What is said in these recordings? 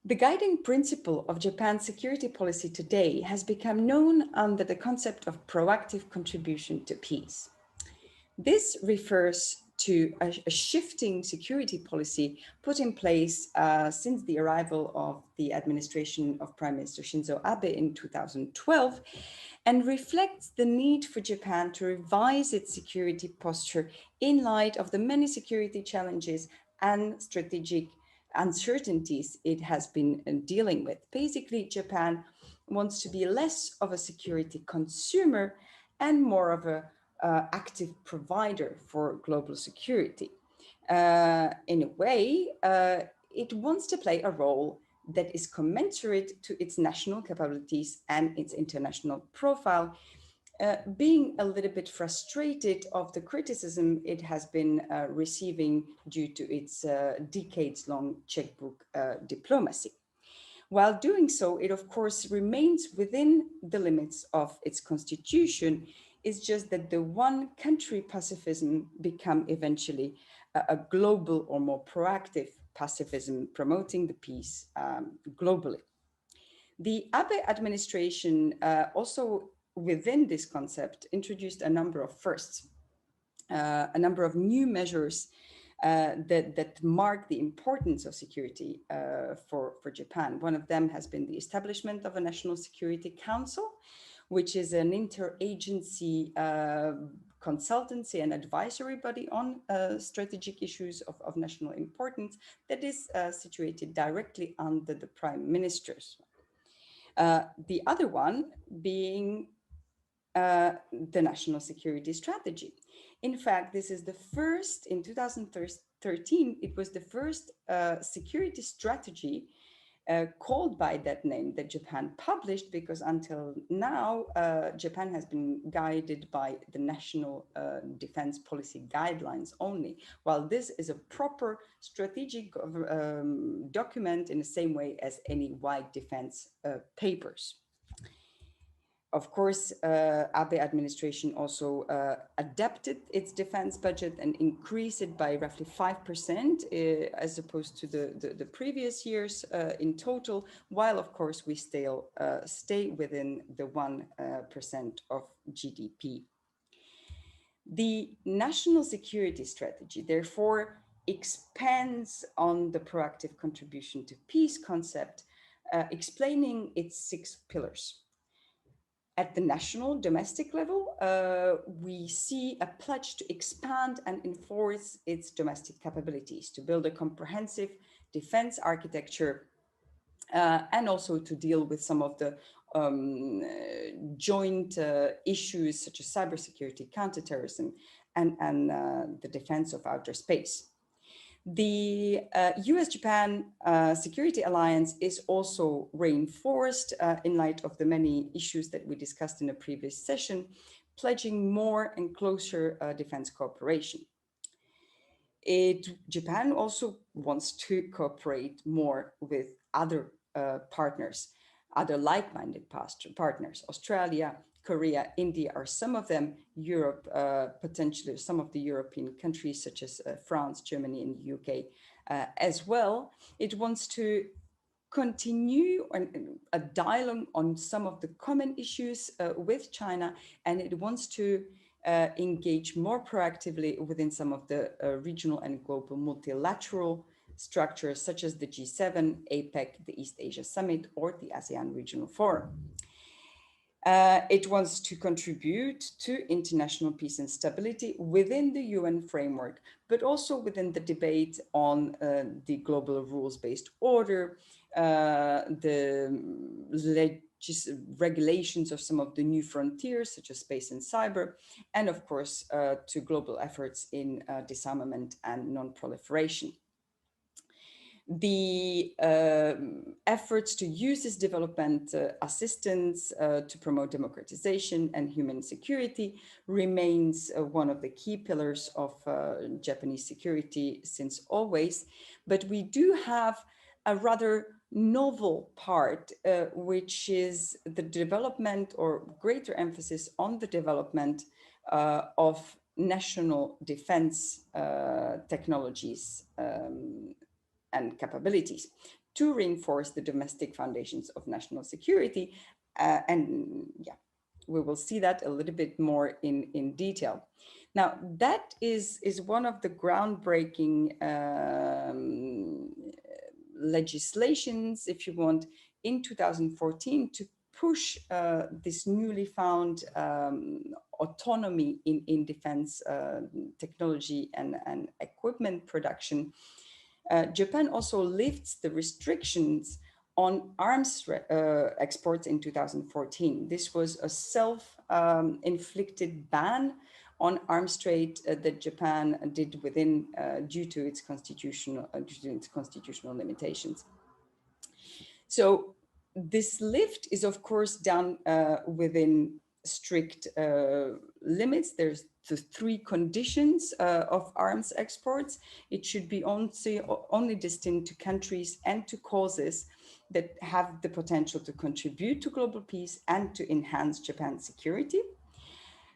The guiding principle of Japan's security policy today has become known under the concept of proactive contribution to peace. This refers to a shifting security policy put in place since the arrival of the administration of Prime Minister Shinzo Abe in 2012 and reflects the need for Japan to revise its security posture in light of the many security challenges and strategic uncertainties it has been dealing with. Basically, Japan wants to be less of a security consumer and more of a active provider for global security. In a way, it wants to play a role that is commensurate to its national capabilities and its international profile, being a little bit frustrated of the criticism it has been receiving due to its decades-long checkbook diplomacy. While doing so, it of course remains within the limits of its constitution. It's just that the one country pacifism become eventually a global or more proactive pacifism promoting the peace globally. The Abe administration also within this concept introduced a number of firsts, a number of new measures that mark the importance of security for Japan. One of them has been the establishment of a National Security Council, which is an interagency consultancy and advisory body on strategic issues of national importance that is situated directly under the prime ministers. The other one being the national security strategy. In fact, this is the first, in 2013, it was the first security strategy called by that name that Japan published, because until now, Japan has been guided by the national defense policy guidelines only, while this is a proper strategic document in the same way as any wide defense papers. Of course, Abe administration also adapted its defense budget and increased it by roughly 5% as opposed to the previous years in total, while of course we still stay within the 1% of GDP. The national security strategy, therefore, expands on the proactive contribution to peace concept, explaining its 6 pillars. At the national domestic level, we see a pledge to expand and enforce its domestic capabilities, to build a comprehensive defense architecture, and also to deal with some of the joint issues such as cybersecurity, counterterrorism, and the defense of outer space. The US-Japan security alliance is also reinforced in light of the many issues that we discussed in a previous session, pledging more and closer defense cooperation. Japan also wants to cooperate more with other partners, other like-minded partners. Australia, Korea, India are some of them, Europe, potentially some of the European countries such as France, Germany, and the UK as well. It wants to continue a dialogue on some of the common issues with China, and it wants to engage more proactively within some of the regional and global multilateral structures such as the G7, APEC, the East Asia Summit, or the ASEAN Regional Forum. It wants to contribute to international peace and stability within the UN framework, but also within the debate on the global rules-based order, the regulations of some of the new frontiers, such as space and cyber, and of course, to global efforts in disarmament and non-proliferation. The efforts to use this development assistance to promote democratization and human security remains one of the key pillars of Japanese security since always. But we do have a rather novel part, which is the development or greater emphasis on the development of national defense technologies and capabilities. to reinforce the domestic foundations of national security. And yeah, we will see that a little bit more in detail. Now, that is one of the groundbreaking legislations, if you want, in 2014 to push this newly found autonomy in defense technology and equipment production. Japan also lifts the restrictions on arms exports in 2014. This was a self-inflicted ban on arms trade that Japan did within due to its constitutional limitations. So this lift is, of course, done within strict limits. There's the three conditions of arms exports. It should be only destined to countries and to causes that have the potential to contribute to global peace and to enhance Japan's security.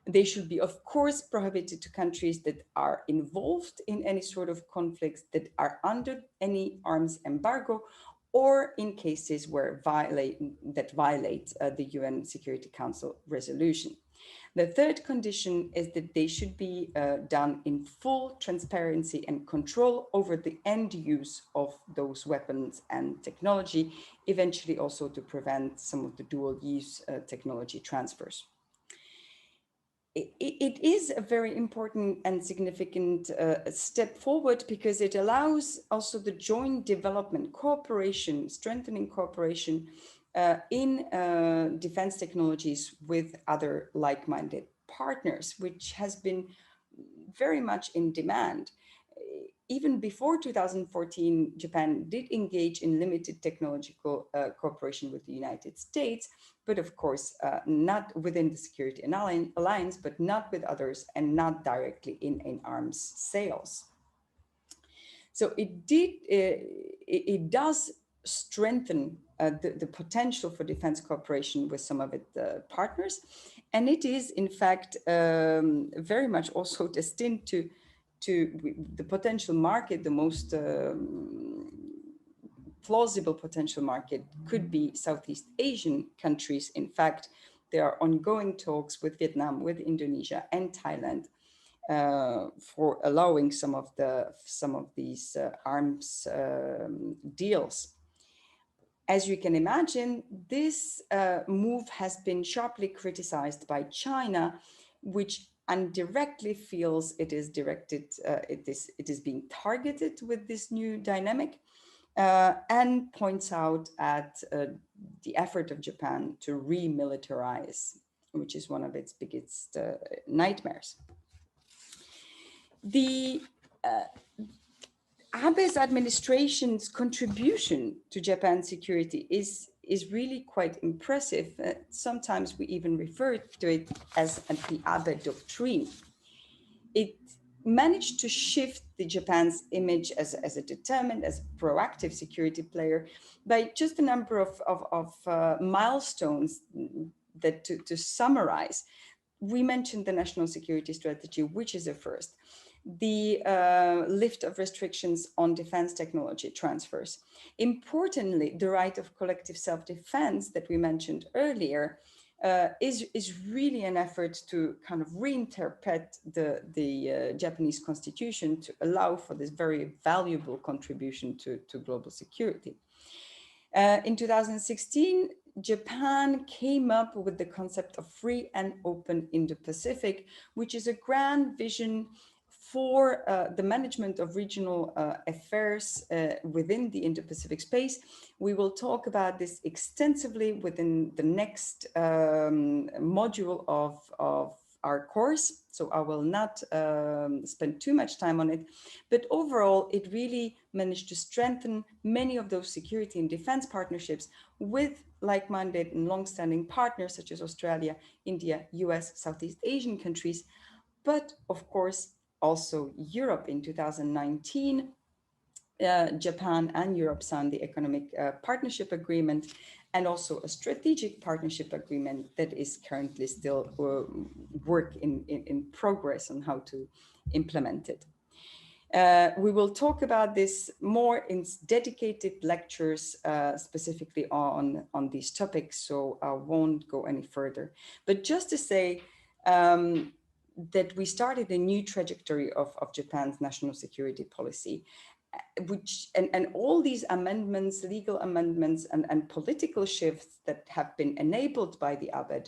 They should be, of course, prohibited to countries that are involved in any sort of conflicts, that are under any arms embargo, or in cases where violate the UN Security Council resolution. The third condition is that they should be done in full transparency and control over the end use of those weapons and technology, eventually also to prevent some of the dual use technology transfers. It is a very important and significant step forward because it allows also the joint development, cooperation, strengthening cooperation in defense technologies with other like-minded partners, which has been very much in demand. Even before 2014, Japan did engage in limited technological cooperation with the United States, but of course, not within the Security Alliance, but not with others and not directly in arms sales. So it does strengthen the potential for defense cooperation with some of its partners. And it is, in fact, very much also destined to the potential market, the most plausible potential market could be Southeast Asian countries. In fact, there are ongoing talks with Vietnam, with Indonesia and Thailand for allowing some of these arms deals. As you can imagine, this move has been sharply criticized by China, which indirectly feels it is being targeted with this new dynamic, and points out at the effort of Japan to remilitarize, which is one of its biggest nightmares. The Abe's administration's contribution to Japan's security is really quite impressive. Sometimes we even refer to it as the Abe Doctrine. It managed to shift Japan's image as a determined, as a proactive security player by just a number of milestones that to summarize. We mentioned the national security strategy, which is a first. The lift of restrictions on defense technology transfers. Importantly, the right of collective self-defense that we mentioned earlier is really an effort to kind of reinterpret the Japanese constitution to allow for this very valuable contribution to global security. In 2016, Japan came up with the concept of free and open Indo-Pacific, which is a grand vision for the management of regional affairs within the Indo-Pacific space. We will talk about this extensively within the next module of our course, so I will not spend too much time on it. But overall, it really managed to strengthen many of those security and defense partnerships with like-minded and long-standing partners such as Australia, India, US, Southeast Asian countries, but of course, also Europe. In 2019, Japan and Europe signed the Economic Partnership Agreement and also a strategic partnership agreement that is currently still work in progress on how to implement it. We will talk about this more in dedicated lectures specifically on these topics, so I won't go any further. But just to say that we started a new trajectory of Japan's national security policy, which and all these amendments, legal amendments and political shifts that have been enabled by the Abe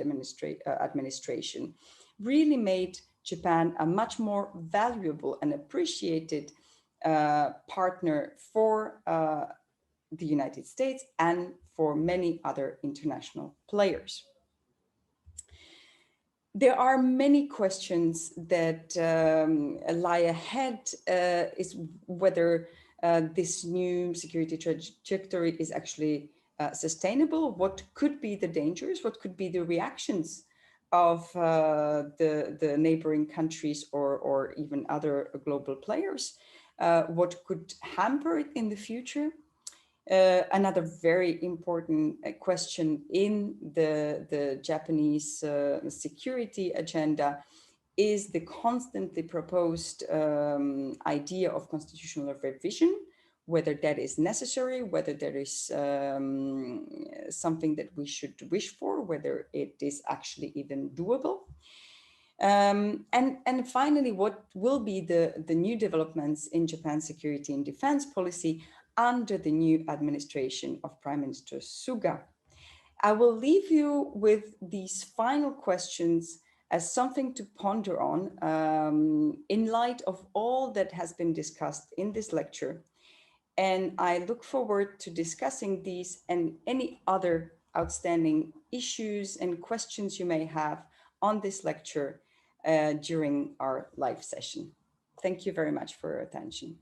administration really made Japan a much more valuable and appreciated partner for the United States and for many other international players. There are many questions that lie ahead, is whether this new security trajectory is actually sustainable. What could be the dangers? What could be the reactions of the neighboring countries or even other global players? What could hamper it in the future? Another very important question in the Japanese security agenda is the constantly proposed idea of constitutional revision, whether that is necessary, whether there is something that we should wish for, whether it is actually even doable. And finally, what will be the new developments in Japan's security and defense policy under the new administration of Prime Minister Suga? I will leave you with these final questions as something to ponder on in light of all that has been discussed in this lecture. And I look forward to discussing these and any other outstanding issues and questions you may have on this lecture during our live session. Thank you very much for your attention.